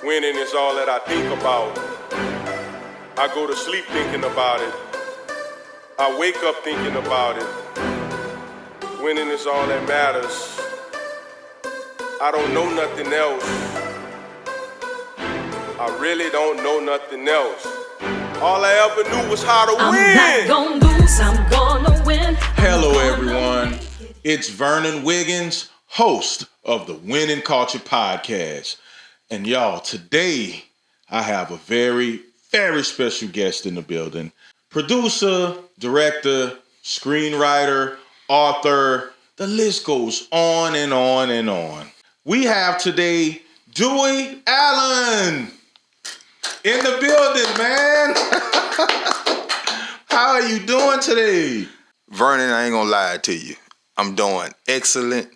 Winning is all that I think about. I go to sleep thinking about it. I wake up thinking about it. Winning is all that matters. I don't know nothing else. I really don't know nothing else. All I ever knew was how to win. I'm not gonna lose, I'm gonna win. Hello everyone, it's Vernon Wiggins, host of the Winning Culture Podcast. And y'all, today I have a very, very special guest in the building. Producer, director, screenwriter, author, the list goes on and on and on. We have today Dewey Allen in the building, man. How are you doing today? Vernon, I ain't gonna lie to you. I'm doing excellent,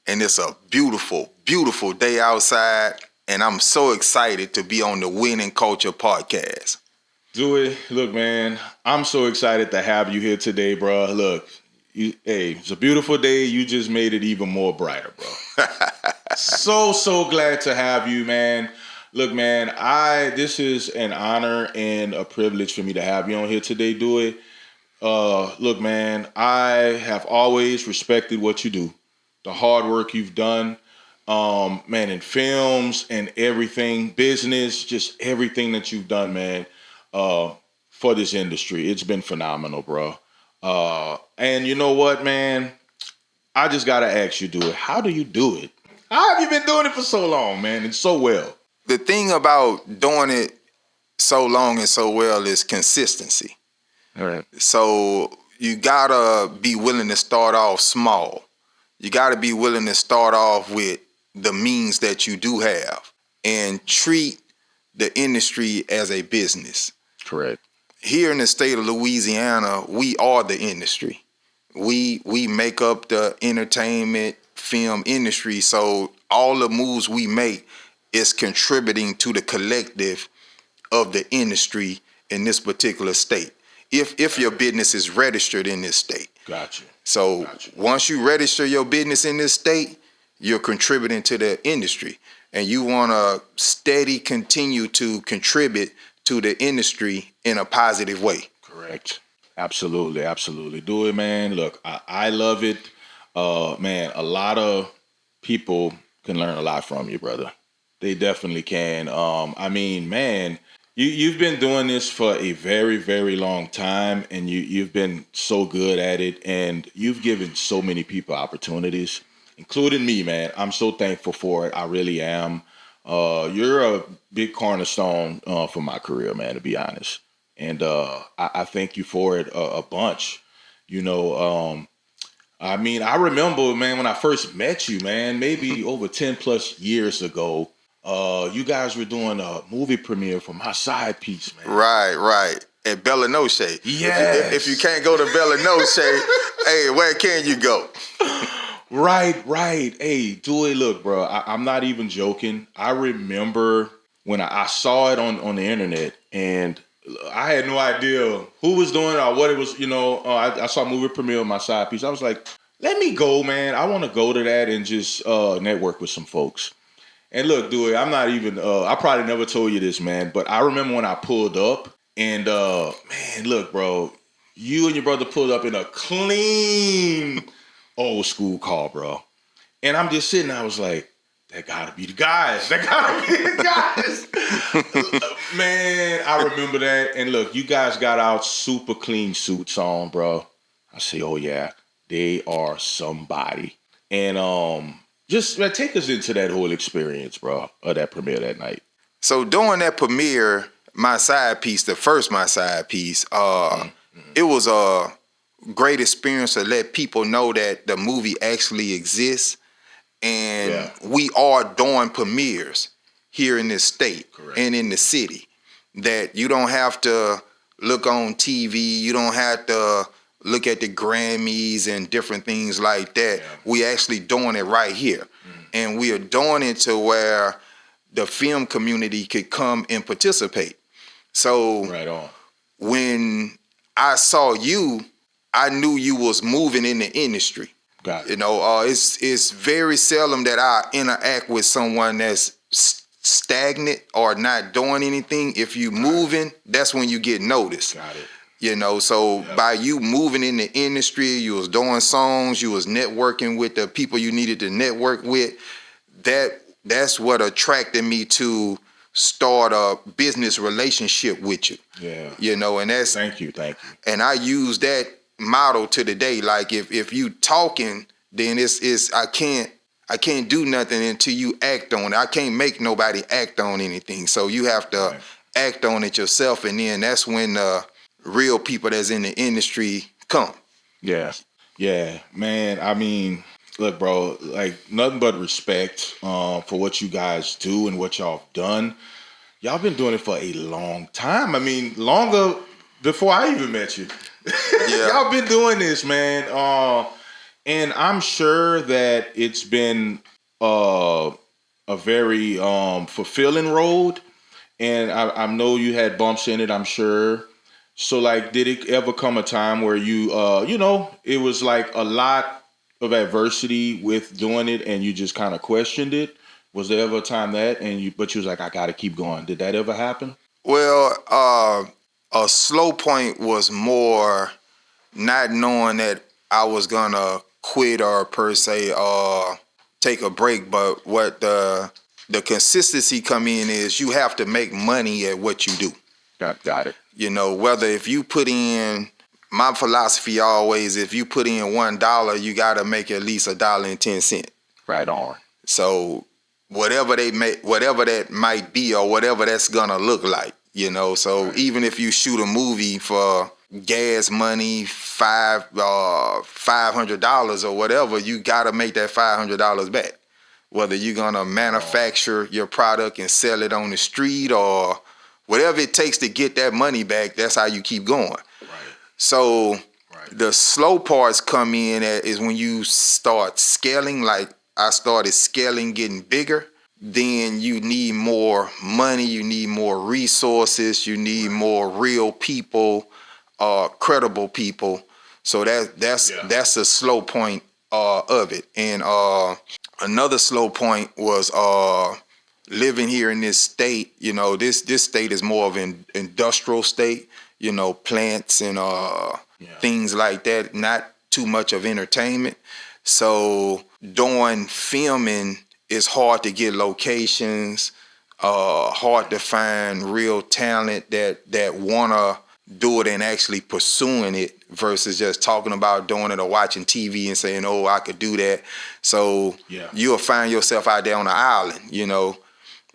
and it's a beautiful, beautiful day outside, and I'm so excited to be on the Winning Culture Podcast. Dewey, look, man, I'm so excited to have you here today, bro. Look, it's a beautiful day. You just made it even more brighter, bro. So glad to have you, man. Look, man, this is an honor and a privilege for me to have you on here today, Dewey. Look, man, I have always respected what you do, the hard work you've done, man, in films and everything, business, just everything that you've done, man, for this industry. It's been phenomenal, bro. And you know what, man? I just got to ask you, Dewey, how do you do it? How have you been doing it for so long, man, and so well? The thing about doing it so long and so well is consistency. All right. So you gotta be willing to start off small. You gotta be willing to start off with the means that you do have and treat the industry as a business. Correct. Here in the state of Louisiana, we are the industry. We make up the entertainment film industry. So all the moves we make is contributing to the collective of the industry in this particular state. If your business is registered in this state. Gotcha. So once you register your business in this state, you're contributing to the industry. And you want to steady continue to contribute to the industry in a positive way. Correct. Absolutely. Dewey, man, look, I love it. Man, a lot of people can learn a lot from you, brother. They definitely can. I mean, man, you've been doing this for a very, very long time, and you've been so good at it, and you've given so many people opportunities, including me, man. I'm so thankful for it. I really am. You're a big cornerstone for my career, man, to be honest. And I thank you for it a bunch. You know, I mean, I remember, man, when I first met you, man, maybe over 10 plus years ago, you guys were doing a movie premiere for my side piece, man. Right. At Bella Noche. Yes. If you can't go to Bella Noche, hey, where can you go? Right. Hey, Dewey, look, bro, I'm not even joking. I remember when I saw it on the internet, and I had no idea who was doing it or what it was. You know, I saw a movie premiere of my side piece. I was like, let me go, man. I want to go to that and just network with some folks. And look, Dewey, I'm not even, I probably never told you this, man, but I remember when I pulled up and, man, look, bro, you and your brother pulled up in a clean old school car, bro. And I'm just sitting there, I was like, that gotta be the guys. Man, I remember that. And look, you guys got out super clean suits on, bro. I say, oh yeah, they are somebody. And, just take us into that whole experience, bro, of that premiere that night. So during that premiere, my side piece, it was a great experience to let people know that the movie actually exists. And we are doing premieres here in this state. Correct. And in the city. That you don't have to look on TV. You don't have to look at the Grammys and different things like that. Yeah. We actually doing it right here. And we are doing it to where the film community could come and participate. So right on. When I saw you, I knew you was moving in the industry. Got it. You know, it's very seldom that I interact with someone that's stagnant or not doing anything, if you moving, that's when you get noticed. Got it. You know, so by you moving in the industry, you was doing songs, you was networking with the people you needed to network with. That's what attracted me to start a business relationship with you. Yeah. You know, and that's Thank you. and I use that motto to the day. Like if you talking, then it's I can't do nothing until you act on it. I can't make nobody act on anything. So you have to act on it yourself, and then that's when real people that's in the industry come. Yeah, man. I mean, look, bro, like nothing but respect for what you guys do and what y'all have done. Y'all been doing it for a long time. I mean, longer before I even met you. Yeah. Y'all been doing this, man. And I'm sure that it's been a very fulfilling road. And I know you had bumps in it, I'm sure. So, like, did it ever come a time where you, it was like a lot of adversity with doing it and you just kind of questioned it? Was there ever a time but you was like, I got to keep going. Did that ever happen? Well, a slow point was more not knowing that I was gonna quit or per se take a break. But what the consistency come in is you have to make money at what you do. Got it. You know, whether if you put in, my philosophy always, if you put in $1, you got to make at least $1.10. Right on. So whatever that might be or whatever that's gonna look like, you know. So even if you shoot a movie for gas money, $500 or whatever, you got to make that $500 back. Whether you're gonna manufacture your product and sell it on the street or whatever it takes to get that money back, that's how you keep going. Right. So the slow parts come in is when you start scaling, like I started scaling, getting bigger. Then you need more money, you need more resources, you need more real people, credible people. So that's a slow point of it. And another slow point was living here in this state. You know, this state is more of an industrial state, you know, plants and things like that, not too much of entertainment. So doing filming, it's hard to get locations, hard to find real talent that wanna do it and actually pursuing it versus just talking about doing it or watching TV and saying, oh, I could do that. So you'll find yourself out there on an island, you know.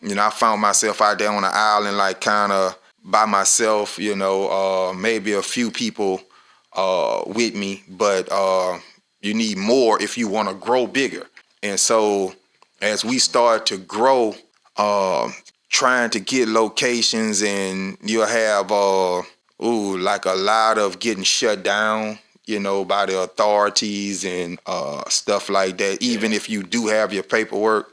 I found myself out there on an island, like kind of by myself, you know, maybe a few people with me, but you need more if you want to grow bigger. And so as we start to grow, trying to get locations, and you'll have like a lot of getting shut down, you know, by the authorities and stuff like that. Even if you do have your paperwork,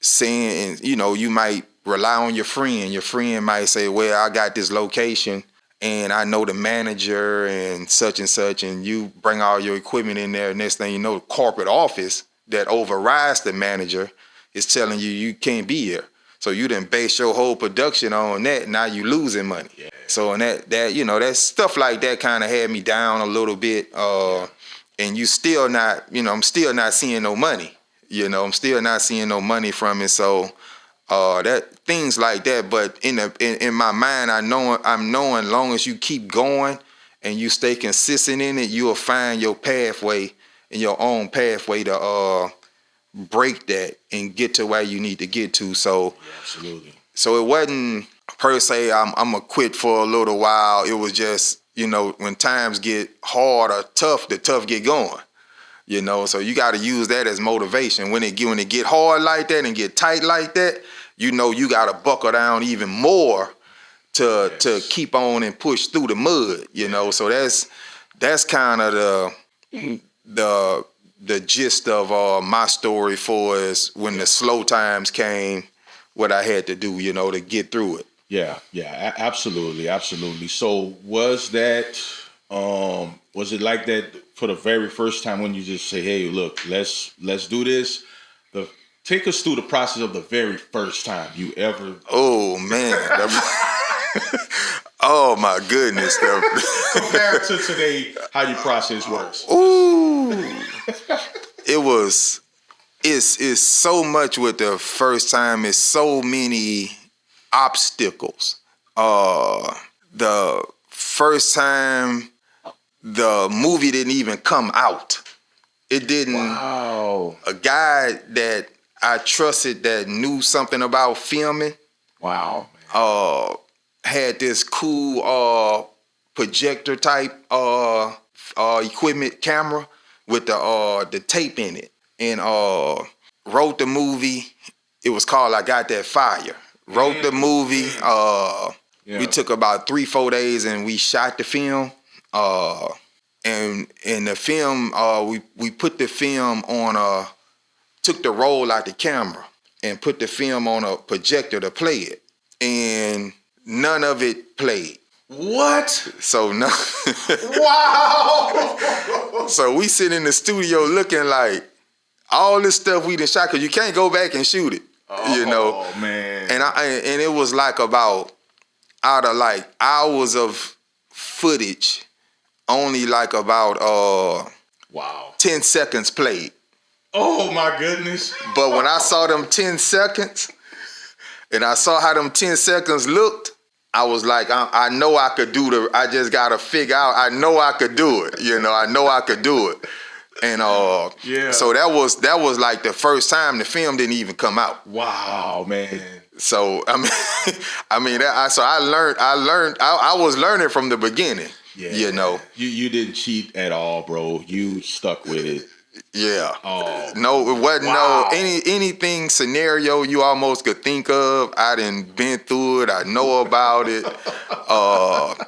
saying, you know, you might rely on your friend. Your friend might say, well, I got this location and I know the manager and such, and you bring all your equipment in there. Next thing you know, the corporate office that overrides the manager is telling you can't be here. So you done base your whole production on that. Now you losing money. Yeah. So and that you know, that stuff like that kind of had me down a little bit. And you still not, you know, I'm still not seeing no money. You know, I'm still not seeing no money from it. So that things like that. But in my mind, I'm knowing long as you keep going and you stay consistent in it, you'll find your pathway and your own pathway to break that and get to where you need to get to. So absolutely. So it wasn't per se I'm gonna quit for a little while. It was just, you know, when times get hard or tough, the tough get going. You know, so you got to use that as motivation. When it get hard like that and get tight like that, you know, you got to buckle down even more to keep on and push through the mud. You know, so that's kind of the gist of my story for is when the slow times came, what I had to do, you know, to get through it. Yeah, absolutely. So was that, was it like that for the very first time when you just say, hey, look, let's do this? Take us through the process of the very first time you ever. Oh man. Oh my goodness. Compared to today, how your process works. Ooh. It's so much with the first time. It's so many obstacles. The first time the movie didn't even come out. It didn't. Wow. A guy that I trusted that knew something about filming. Wow. Had this cool projector type equipment camera with the tape in it, and wrote the movie. It was called I Got That Fire. Wrote the movie. We took about 3-4 days and we shot the film. And in the film, we put the film on took the roll out the camera and put the film on a projector to play it. And none of it played. What? So no. Wow. So we sit in the studio looking like all this stuff we done shot, because you can't go back and shoot it. Oh man. And it was like about out of like hours of footage, only like about 10 seconds played. Oh my goodness. But when I saw them 10 seconds and I saw how them 10 seconds looked, I was like, I know I could do I just gotta figure out, I know I could do it. I know I could do it. And so that was like the first time the film didn't even come out. Wow, man. So I was learning from the beginning. Yeah. You didn't cheat at all, bro. You stuck with it. Yeah. Oh. No, it wasn't anything scenario you almost could think of. I done been through it. I know about it.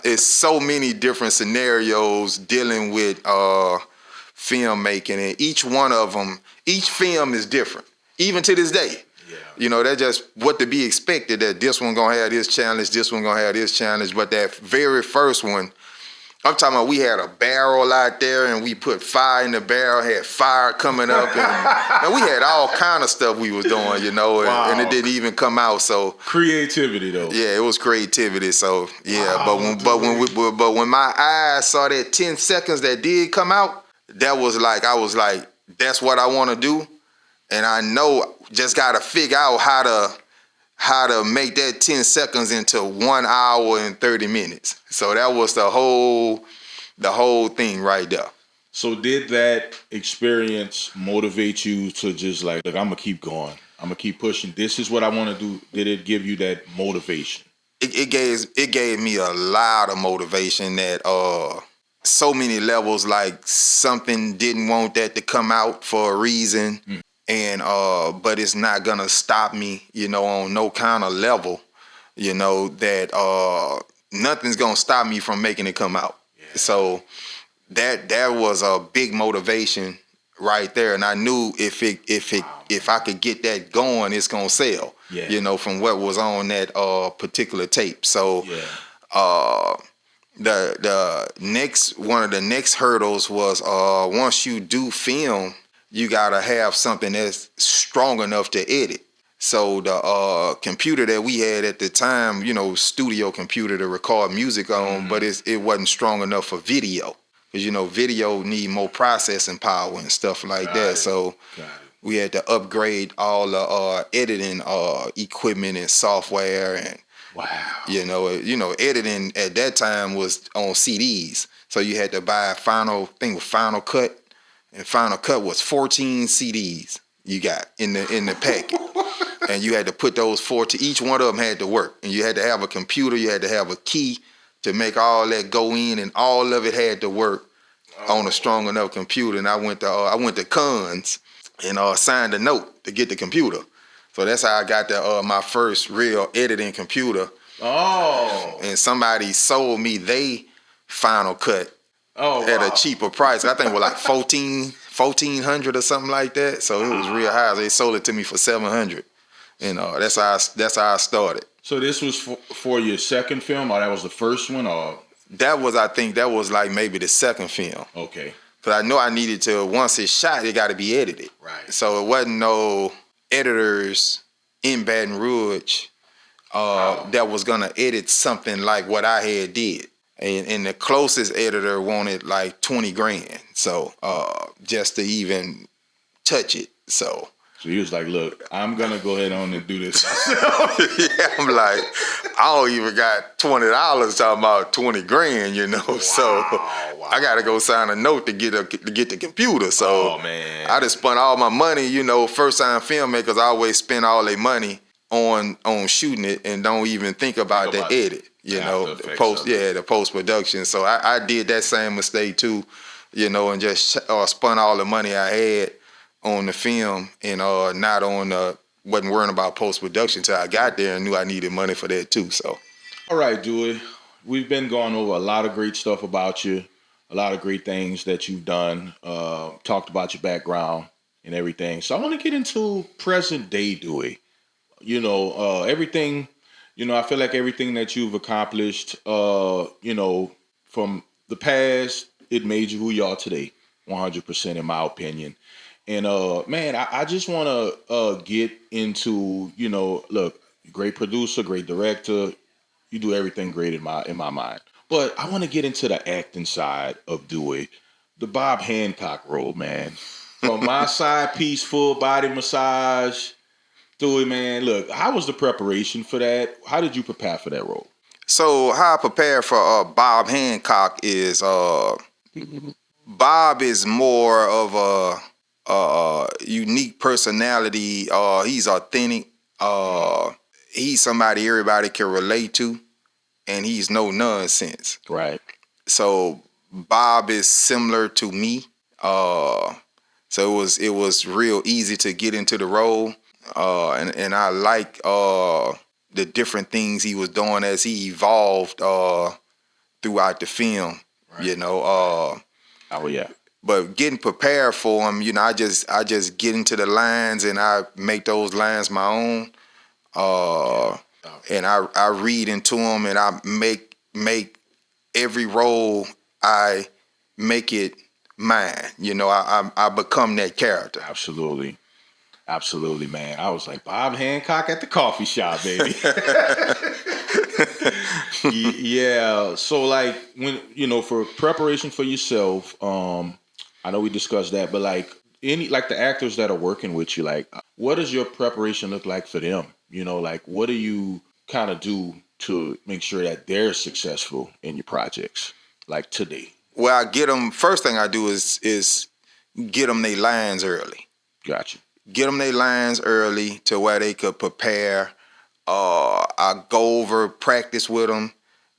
It's so many different scenarios dealing with filmmaking, and each one of them, each film is different, even to this day. Yeah. That's just what to be expected, that this one gonna have this challenge, this one gonna have this challenge. But that very first one, I'm talking about, we had a barrel out there and we put fire in the barrel, had fire coming up, and we had all kind of stuff we was doing, and it didn't even come out. So creativity though. Yeah, it was creativity. So yeah, but when my eyes saw that 10 seconds that did come out, that was like, I was like, that's what I want to do, and I know just gotta figure out how to make that 10 seconds into 1 hour and 30 minutes. So that was the whole thing right there. So did that experience motivate you to just like, look, I'm gonna keep going, I'm gonna keep pushing, this is what I want to do? Did it give you that motivation? It gave me a lot of motivation that so many levels, like something didn't want that to come out for a reason. And but it's not gonna stop me, on no kind of level, that nothing's gonna stop me from making it come out. Yeah. So that was a big motivation right there, and I knew if I could get that going, it's gonna sell. Yeah. From what was on that particular tape. So the next one of the next hurdles was once you do film, you gotta have something that's strong enough to edit. So the computer that we had at the time, studio computer to record music on, but it wasn't strong enough for video, because video need more processing power and stuff like that. So we had to upgrade all the editing equipment and software, and editing at that time was on CDs. So you had to buy Final Cut. And Final Cut was 14 CDs you got in the packet. And you had to put those 14, each one of them had to work. And you had to have a computer, you had to have a key to make all that go in, and all of it had to work on a strong enough computer. And I went to Cons and signed a note to get the computer. So that's how I got my first real editing computer. Oh. And somebody sold me they Final Cut. At a cheaper price. I think it was like $1,400 or something like that. So it was real high. They sold it to me for $700. That's how I started. So this was for your second film, or that was the first one, or? I think that was like maybe the second film. Okay. Because I know I needed to, once it's shot, it got to be edited. Right. So it wasn't editors in Baton Rouge that was gonna edit something like what I had did. And the closest editor wanted like 20 grand. So just to even touch it. So he was like, look, I'm going to go ahead on and do this. yeah, I'm like, I don't even got $20 talking about 20 grand, you know. Wow, so I got to go sign a note to get the computer. So man. I just spent all my money, you know. First time filmmakers always spend all their money on shooting it and don't even think about the edit. You know, the post production. So I did that same mistake too, you know, and just spent all the money I had on the film and not on wasn't worrying about post production till I got there and knew I needed money for that too. So, all right, Dewey, we've been going over a lot of great stuff about you, a lot of great things that you've done. Talked about your background and everything. So I want to get into present day Dewey. You know, everything. You know, I feel like everything that you've accomplished, you know, from the past, it made you who you are today, 100% in my opinion. And, man, I just want to get into, you know, look, great producer, great director. You do everything great in my mind. But I want to get into the acting side of Dewey, the Bob Hancock role, man. From my side piece, full body massage. Dewey, man, look, how was the preparation for that? How did you prepare for that role? So how I prepared for Bob Hancock is Bob is more of a unique personality. He's authentic. He's somebody everybody can relate to, and he's no nonsense. Right. So Bob is similar to me. So it was real easy to get into the role. And I like the different things he was doing as he evolved throughout the film, right. You know. Oh yeah. But getting prepared for him, you know, I just get into the lines and I make those lines my own. And I read into them and I make every role I make it mine. You know, I become that character. Absolutely. Absolutely, man. I was like, Bob Hancock at the coffee shop, baby. Yeah. So, like, when, you know, for preparation for yourself, I know we discussed that, but like the actors that are working with you, like, what does your preparation look like for them? You know, like, what do you kind of do to make sure that they're successful in your projects, like today? Well, I get them. First thing I do is get them their lines early. Gotcha. Get them their lines early to where they could prepare. I go over, practice with them,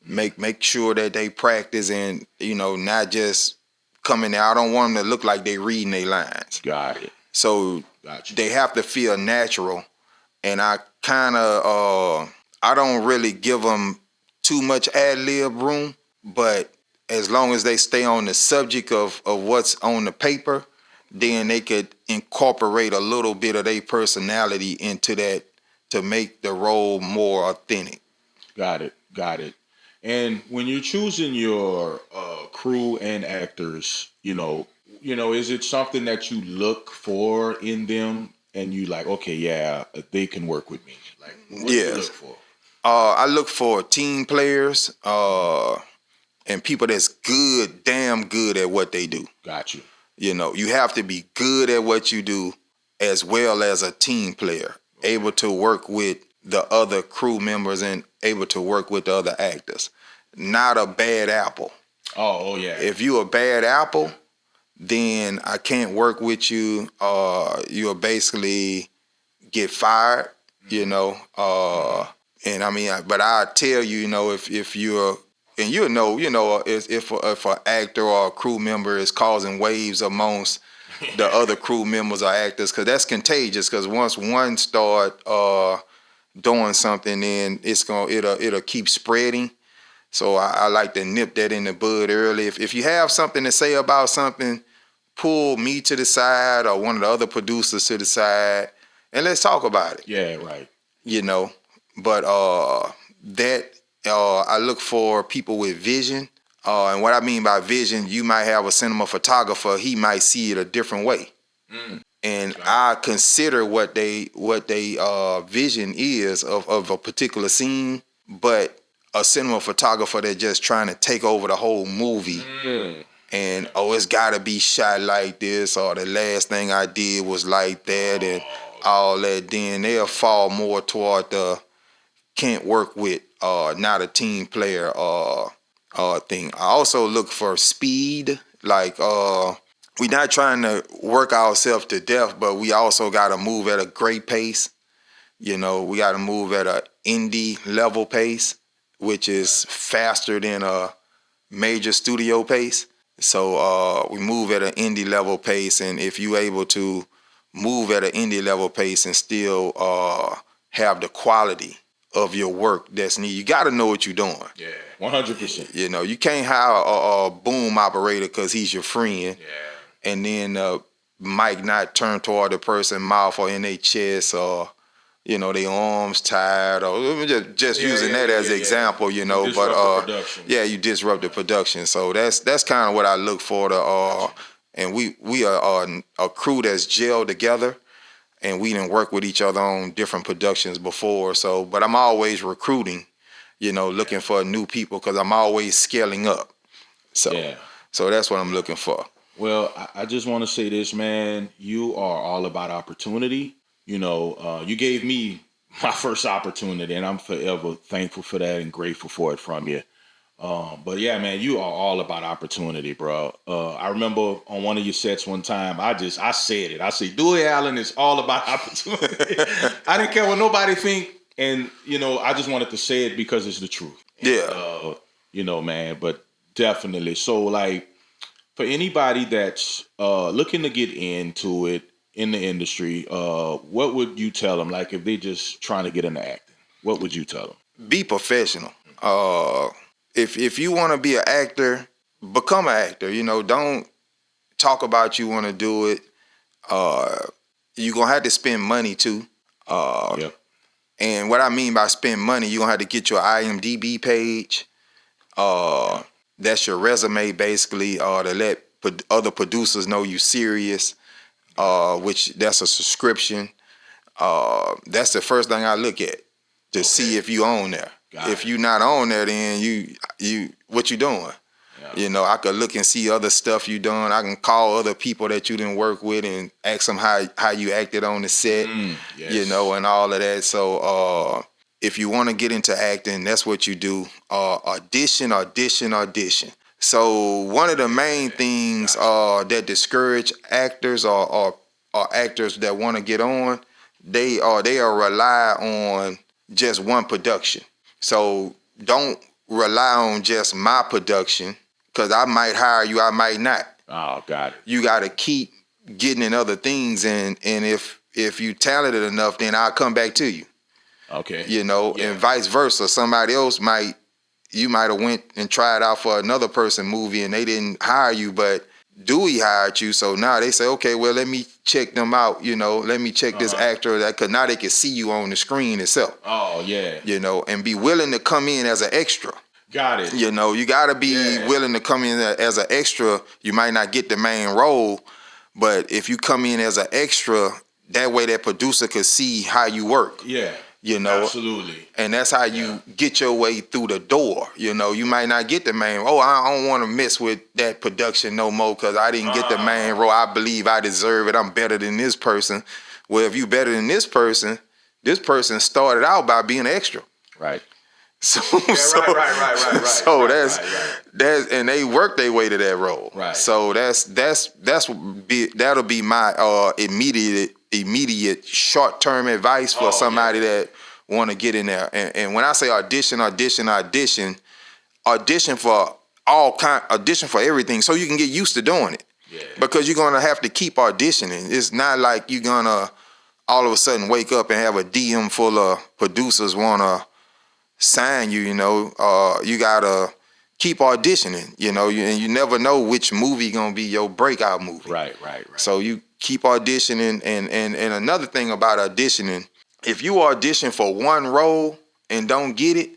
make sure that they practice and, you know, not just coming there. I don't want them to look like they reading their lines. Got it. So they have to feel natural. And I kind of, I don't really give them too much ad-lib room, but as long as they stay on the subject of what's on the paper, then they could incorporate a little bit of their personality into that to make the role more authentic. Got it. And when you're choosing your crew and actors, you know, is it something that you look for in them and you like, okay, yeah, they can work with me? Like, what do you look for? I look for team players and people that's damn good at what they do. Got you. You know, you have to be good at what you do as well as a team player, able to work with the other crew members and able to work with the other actors. Not a bad apple. Oh yeah. If you a bad apple, then I can't work with you. You'll basically get fired, you know. And I mean, but I tell you, you know, if you're, and you know, if an actor or a crew member is causing waves amongst the other crew members or actors, because that's contagious. Because once one start doing something, then it'll keep spreading. So I like to nip that in the bud early. If you have something to say about something, pull me to the side or one of the other producers to the side, and let's talk about it. Yeah, right. You know, but I look for people with vision. And what I mean by vision, you might have a cinema photographer, he might see it a different way. and I consider what they vision is of a particular scene, but a cinematographer that just trying to take over the whole movie. And it's gotta be shot like this, or the last thing I did was like that, and all that. Then they'll fall more toward the can't work with, not a team player thing. I also look for speed, like we're not trying to work ourselves to death, but we also gotta move at a great pace. You know, we gotta move at a indie level pace, which is faster than a major studio pace. So we move at an indie level pace, and if you're able to move at an indie level pace and still have the quality of your work that's needed, you got to know what you're doing. Yeah, 100%. You know, you can't hire a boom operator because he's your friend, and then mic not turn toward the person's mouth or in their chest, or you know, their arms tired, or just using that as an example, you know. But you disrupt the production. So that's kind of what I look for. And we are a crew that's gelled together, and we didn't work with each other on different productions before. So, but I'm always recruiting, you know, looking for new people because I'm always scaling up. So that's what I'm looking for. Well, I just want to say this, man. You are all about opportunity. You know, you gave me my first opportunity, and I'm forever thankful for that and grateful for it from you. But yeah, man, you are all about opportunity, bro. I remember on one of your sets one time, I said it. I said, Dewey Allen is all about opportunity. I didn't care what nobody think, and you know, I just wanted to say it because it's the truth. Yeah. You know, man, but definitely. So, like, for anybody that's looking to get into it, in the industry, what would you tell them? Like, if they just trying to get into acting, what would you tell them? Be professional. If you want to be an actor, become an actor. You know, don't talk about you want to do it. You're going to have to spend money too. And what I mean by spend money, you're going to have to get your IMDb page. That's your resume, basically, to let other producers know you serious. Which that's a subscription. That's the first thing I look at to see if you on there. If you not on there, then you what you doing? Yeah. You know, I could look and see other stuff you done. I can call other people that you didn't work with and ask them how you acted on the set. You know, and all of that. So if you want to get into acting, that's what you do. Audition. So one of the main things that discourage actors or actors that want to get on, they rely on just one production. So don't rely on just my production, because I might hire you, I might not. Oh, got it. You got to keep getting in other things, and if you talented enough, then I'll come back to you. Okay. You know, and vice versa. Somebody else you might have went and tried out for another person movie and they didn't hire you, but Dewey hired you. So now they say, okay, well, let me check them out. You know, let me check this actor, because now they can see you on the screen itself. Oh, yeah. You know, and be willing to come in as an extra. Got it. You know, you got to be willing to come in as an extra. You might not get the main role, but if you come in as an extra, that way that producer could see how you work. Yeah. You know, absolutely, and that's how you get your way through the door. You know, you might not get the main. I don't want to mess with that production no more because I didn't get the main role. I believe I deserve it. I'm better than this person. Well, if you better than this person started out by being an extra. Right. So, right. So that's and they work their way to that role. Right. So that'll be my immediate short-term advice for somebody that want to get in there. And when I say audition for everything, so you can get used to doing it. Yeah. Because you're gonna have to keep auditioning. It's not like you're gonna all of a sudden wake up and have a DM full of producers wanna sign you. You know, you gotta keep auditioning. You know, and you never know which movie gonna be your breakout movie. Right. So you keep auditioning, and another thing about auditioning, if you audition for one role and don't get it,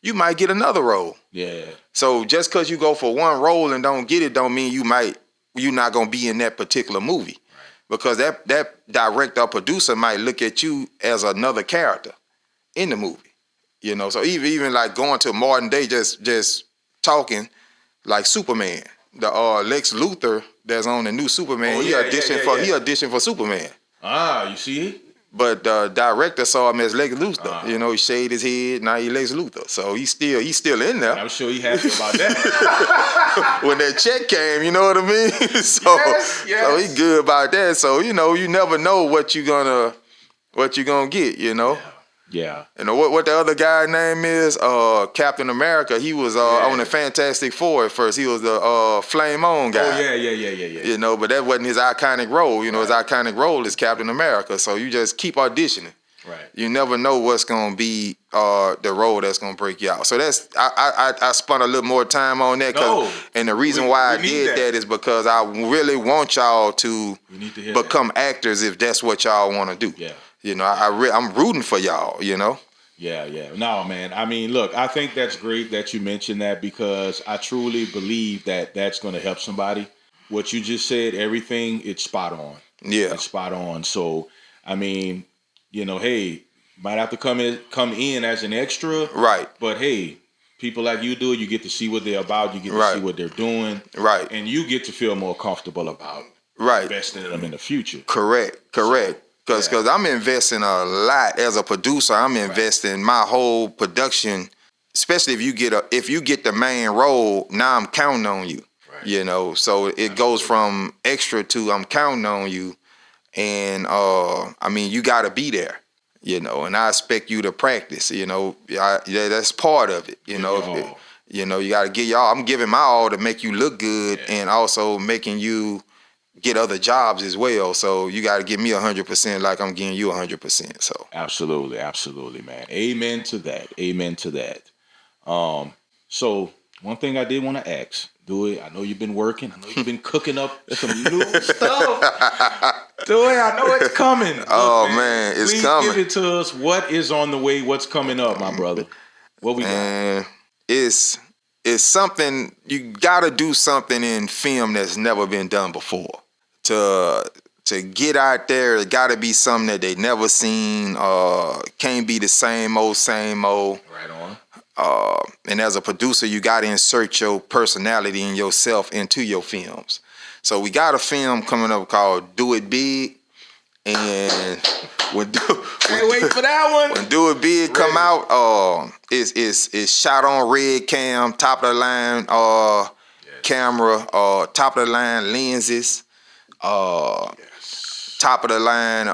you might get another role. Yeah. So just because you go for one role and don't get it, don't mean you're not gonna be in that particular movie. Right. because that director or producer might look at you as another character in the movie. You know, so even like going to modern day, just talking like Superman, the Lex Luthor that's on the new Superman. He auditioned for Superman. Ah, you see? But the director saw him as Lex Luthor. You know, he shaved his head, now he Lex Luthor. So he's still in there. I'm sure he happy about that. When that check came, you know what I mean? So he good about that. So, you know, you never know what you gonna get, you know? Yeah. And what the other guy name is? Captain America. He was on the Fantastic Four at first. He was the Flame On guy. Oh, yeah. You know, but that wasn't his iconic role. You know, his iconic role is Captain America. So you just keep auditioning. Right. You never know what's gonna be the role that's gonna break you out. So that's I spent a little more time on that. And the reason why I did that is because I really want y'all to become actors if that's what y'all want to do. Yeah. You know, I'm rooting for y'all, you know? Yeah. No, man. I mean, look, I think that's great that you mentioned that because I truly believe that that's going to help somebody. What you just said, everything, it's spot on. Yeah. It's spot on. So, I mean, you know, hey, might have to come in as an extra. Right. But, hey, people like you do, you get to see what they're about. You get to see what they're doing. Right. And you get to feel more comfortable about investing in them in the future. Correct. Because I'm investing a lot as a producer. I'm investing my whole production, especially if you get the main role. Now I'm counting on you. Right. You know, so it goes from extra to I'm counting on you, and I mean you got to be there. You know, and I expect you to practice. You know, that's part of it. You know, you got to get y'all. I'm giving my all to make you look good, and also making you get other jobs as well. So you got to give me 100% like I'm giving you 100%. So absolutely, man. Amen to that. So one thing I did want to ask, Dewey, I know you've been working. I know you've been cooking up some new stuff. Dewey, I know it's coming. Look, man, it's please coming. Give it to us. What is on the way? What's coming up, my brother? What we got? It's something, you got to do something in film that's never been done before. To get out there, it got to be something that they never seen. Can't be the same old. Right on. And as a producer, you got to insert your personality and yourself into your films. So we got a film coming up called Do It Big. And can't wait for that one. When Do It Big come out, it's shot on red cam, top of the line camera, top of the line lenses. Top of the line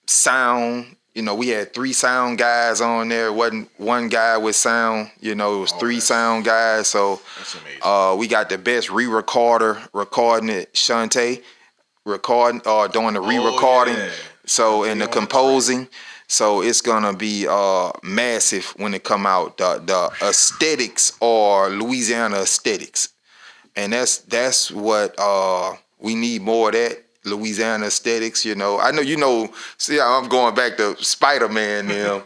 sound. You know, we had 3 sound guys on there. It wasn't one guy with sound. You know, it was 3 sound guys. So that's amazing. We got the best re-recorder recording it, Shantae, doing the re-recording. Yeah. So and the composing. So it's gonna be massive when it come out. The aesthetics are Louisiana aesthetics, and that's what we need more of that. Louisiana aesthetics, you know. I know you know. See, I'm going back to Spider-Man now.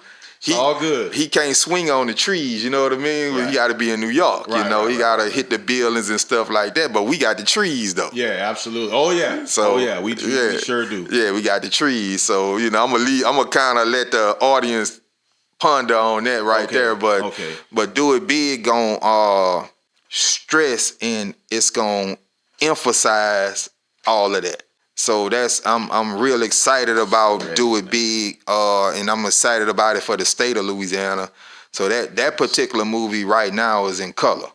All good. He can't swing on the trees, you know what I mean? Right. He got to be in New York, you know. He got to hit the buildings and stuff like that. But we got the trees, though. Yeah, absolutely. Oh yeah. So we sure do. Yeah, we got the trees. So you know, I'm gonna kind of let the audience ponder on that there. But Do It Big gonna stress, and it's gonna emphasize all of that. So I'm real excited about Do It Big, and I'm excited about it for the state of Louisiana. So that particular movie right now is in color.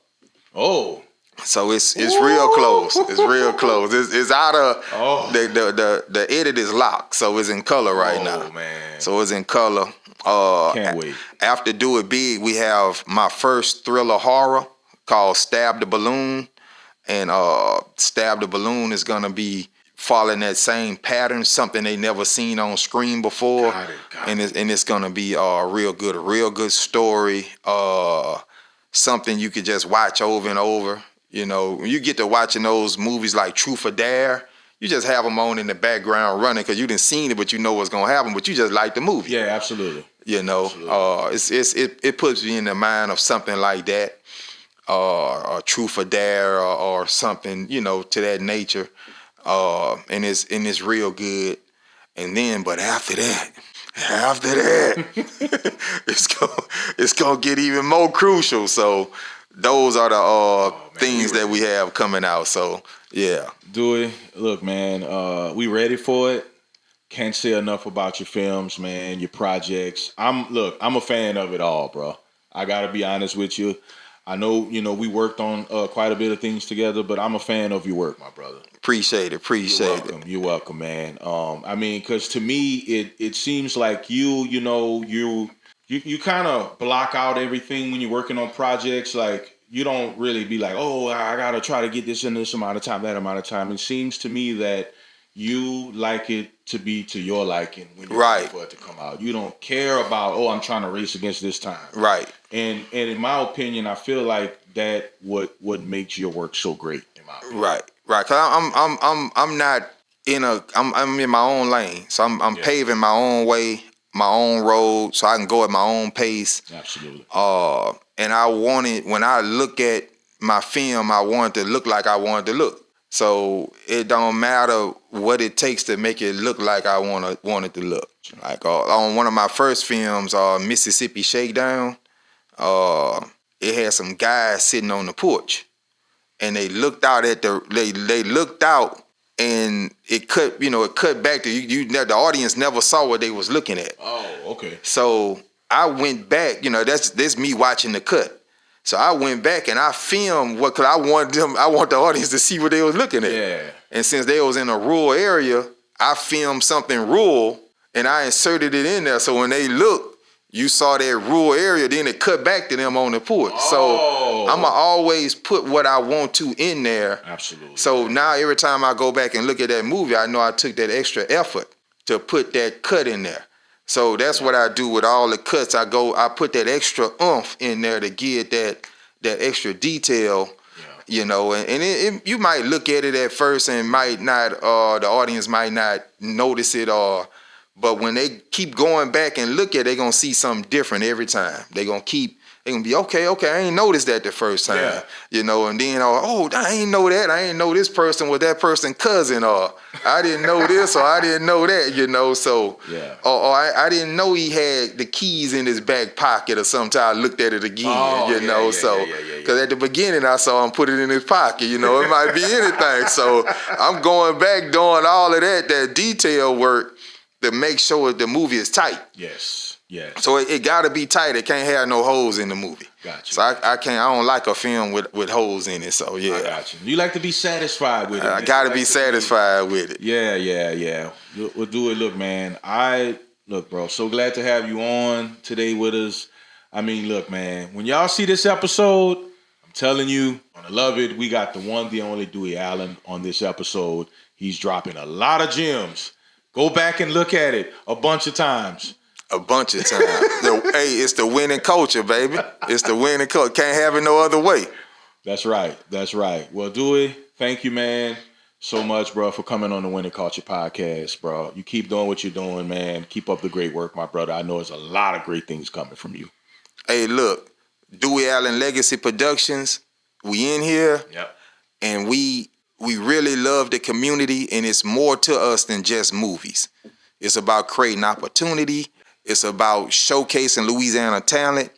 Oh. So it's real close. It's real close. It's out of the edit is locked, so it's in color right now. Oh man. So it's in color. Can't wait. After Do It Big, we have my first thriller horror called Stab the Balloon, and Stab the Balloon is gonna be following that same pattern, something they never seen on screen before. Got it. And it's gonna be a real good story. Something you could just watch over and over. You know, when you get to watching those movies like Truth or Dare, you just have them on in the background running because you didn't seen it, but you know what's gonna happen, but you just like the movie. Yeah, absolutely. You know, it puts me in the mind of something like that, or Truth or Dare, or something, you know, to that nature. and it's real good. And then, but after that, it's gonna get even more crucial. So those are the things that we have coming out. So yeah. Dewey, look, man, we ready for it. Can't say enough about your films, man, your projects. I'm a fan of it all, bro. I gotta be honest with you. I know, we worked on quite a bit of things together, but I'm a fan of your work, my brother. Appreciate it. You're welcome, man. I mean, because to me, it seems like you kind of block out everything when you're working on projects. Like, you don't really be like, oh, I gotta try to get this in this amount of time, that amount of time. It seems to me that you like it to be to your liking when you're ready for it to come out. You don't care about, I'm trying to race against this time. Right. And in my opinion, I feel like that what makes your work so great. In my opinion. Right. Cause I'm in my own lane, so I'm paving my own way, my own road, so I can go at my own pace. Absolutely. And when I look at my film, I want it to look like I want it to look. So it don't matter what it takes to make it look like I want it to look. Like on one of my first films, Mississippi Shakedown, it had some guys sitting on the porch, and they looked out they looked out, and it cut back to you. The audience never saw what they was looking at. Oh, okay. So I went back. That's me watching the cut. So I went back and I filmed cause I want the audience to see what they was looking at. Yeah. And since they was in a rural area, I filmed something rural and I inserted it in there. So when they look, you saw that rural area, then it cut back to them on the porch. Oh. So I'ma always put what I want to in there. Absolutely. So now every time I go back and look at that movie, I know I took that extra effort to put that cut in there. So that's what I do with all the cuts. I put that extra oomph in there to give that extra detail, and you might look at it at first and might not, the audience might not notice it, but when they keep going back and look at it, they're going to see something different every time. They're going to be, okay, I ain't noticed that the first time, and then, I ain't know that. I ain't know this person was that person's cousin, or I didn't know this, or I didn't know that, so, or I didn't know he had the keys in his back pocket or something. I looked at it again, because at the beginning I saw him put it in his pocket, it might be anything. So I'm going back doing all of that detail work to make sure the movie is tight. Yes. So it gotta be tight. It can't have no holes in the movie. Gotcha. So I don't like a film with holes in it. So yeah. I got you. You like to be satisfied with it. I gotta be satisfied with it. Yeah. We'll do it. Look, man. Bro. So glad to have you on today with us. I mean, look, man. When y'all see this episode, I'm telling you, gonna love it. We got the one, the only Dewey Allen on this episode. He's dropping a lot of gems. Go back and look at it a bunch of times. Hey, it's the winning culture, baby. It's the winning culture. Can't have it no other way. That's right. Well, Dewey, thank you, man, so much, bro, for coming on the Winning Culture podcast, bro. You keep doing what you're doing, man. Keep up the great work, my brother. I know there's a lot of great things coming from you. Hey, look, Dewey Allen Legacy Productions, we in here. Yep. And we really love the community, and it's more to us than just movies. It's about creating opportunity. It's about showcasing Louisiana talent,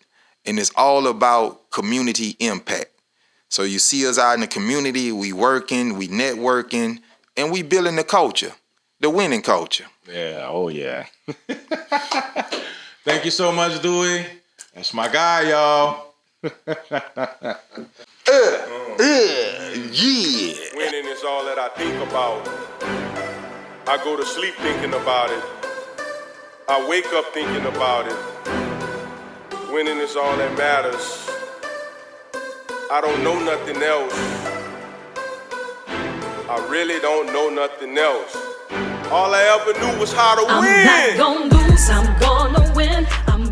and it's all about community impact. So you see us out in the community, we working, we networking, and we building the culture, the winning culture. Yeah, oh yeah. Thank you so much, Dewey. That's my guy, y'all. Yeah. Winning is all that I think about. I go to sleep thinking about it. I wake up thinking about it. Winning is all that matters. I don't know nothing else. I really don't know nothing else. All I ever knew was how to win. I'm not gonna lose, I'm gonna win. I'm